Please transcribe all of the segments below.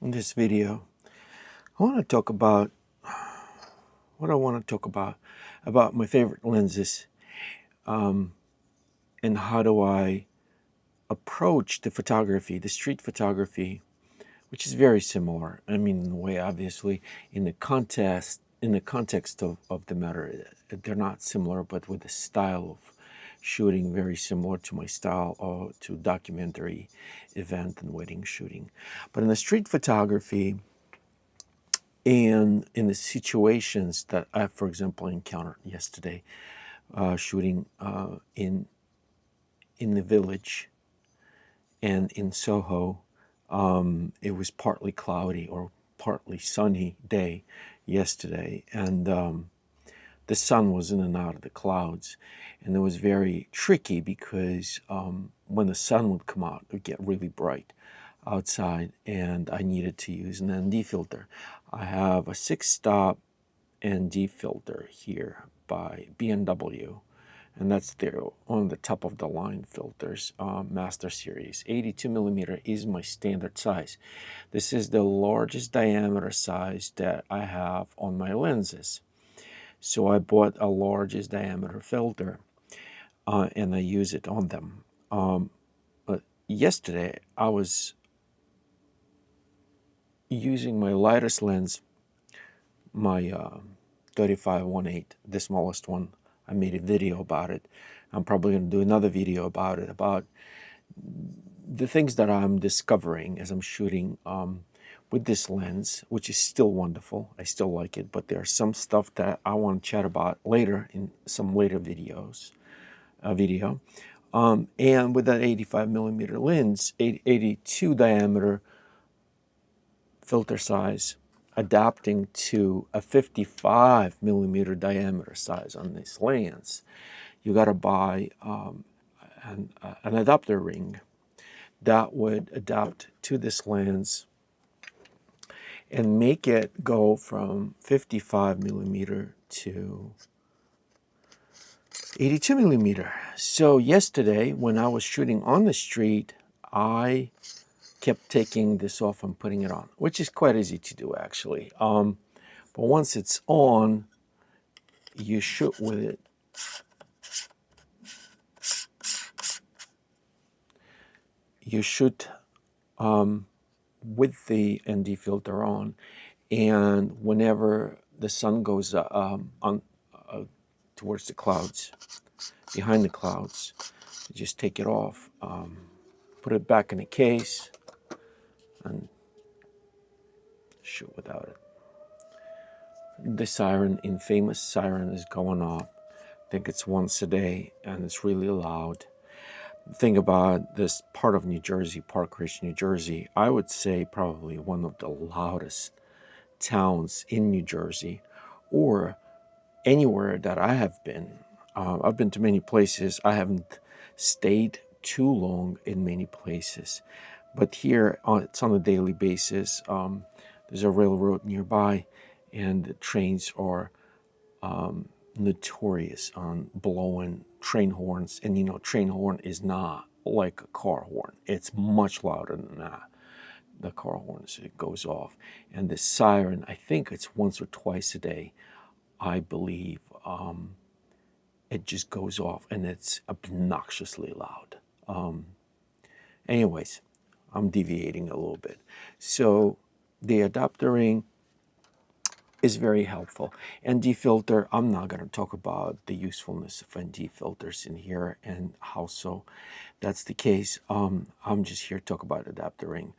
In this video, I want to talk about what I want to talk about my favorite lenses, and how do I approach the photography, the street photography, which is very similar. I mean, in a way, obviously, in the context of the matter, they're not similar, but with the style of shooting, very similar to my style to documentary event and wedding shooting. But in the street photography, and in the situations that I, for example, encountered yesterday, shooting in the village and in Soho, it was partly cloudy or partly sunny day yesterday, and the sun was in and out of the clouds, and it was very tricky because when the sun would come out, it would get really bright outside, and I needed to use an ND filter. I have a 6-stop ND filter here by B+W, and that's on the top of the line filters, Master Series. 82mm is my standard size. This is the largest diameter size that I have on my lenses. So I bought a largest diameter filter, and I use it on them. But yesterday I was using my lightest lens, my 35-1/8, the smallest one. I made a video about it. I'm probably going to do another video about it, about the things that I'm discovering as I'm shooting with this lens, which is still wonderful. I still like it, but there's some stuff that I want to chat about later in some later video. And with that 85mm lens, 82 diameter filter size, adapting to a 55mm diameter size on this lens, you got to buy an adapter ring that would adapt to this lens and make it go from 55mm to 82mm. So yesterday, when I was shooting on the street, I kept taking this off and putting it on, which is quite easy to do, actually. But once it's on, you shoot with it. You shoot with the ND filter on, and whenever the sun goes towards the clouds, behind the clouds, you just take it off, put it back in the case, and shoot without it. The siren, infamous siren, is going off. I think it's once a day, and it's really loud. Think about this part of New Jersey, Park Ridge, New Jersey. I would say probably one of the loudest towns in New Jersey, or anywhere that I have been. I've been to many places. I haven't stayed too long in many places, but here it's on a daily basis. There's a railroad nearby, and the trains are notorious on blowing train horns. And you know, train horn is not like a car horn. It's much louder than that. The car horns, it goes off. And the siren, I think it's once or twice a day, I believe. It just goes off, and it's obnoxiously loud. Anyways, I'm deviating a little bit. So the adapter ring is very helpful. ND filter, I'm not going to talk about the usefulness of ND filters in here and how so that's the case. I'm just here to talk about adapter ring.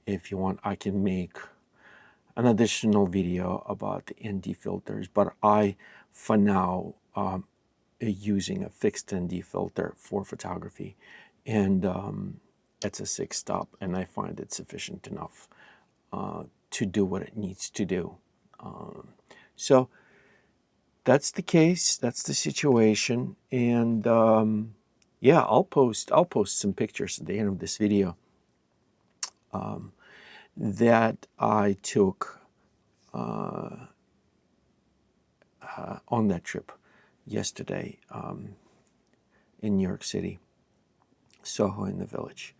If you want, I can make an additional video about the ND filters, but I, for now, using a fixed ND filter for photography, and it's a 6-stop, and I find it sufficient enough to do what it needs to do. So that's the case. That's the situation, and yeah, I'll post some pictures at the end of this video that I took on that trip yesterday in New York City, Soho in the Village.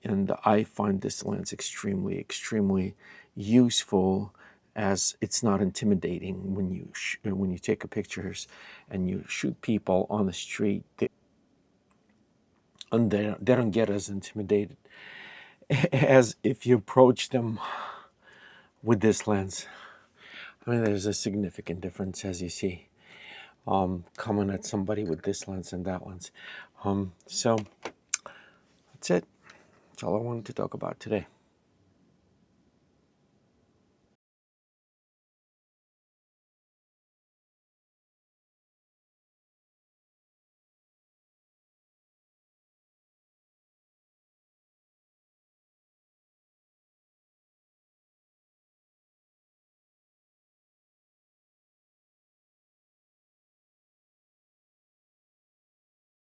And I find this lens extremely, extremely useful, as it's not intimidating when you take a pictures and you shoot people on the street. They don't get as intimidated as if you approach them with this lens. I mean, there's a significant difference, as you see, coming at somebody with this lens and that lens. So that's it. That's all I wanted to talk about today.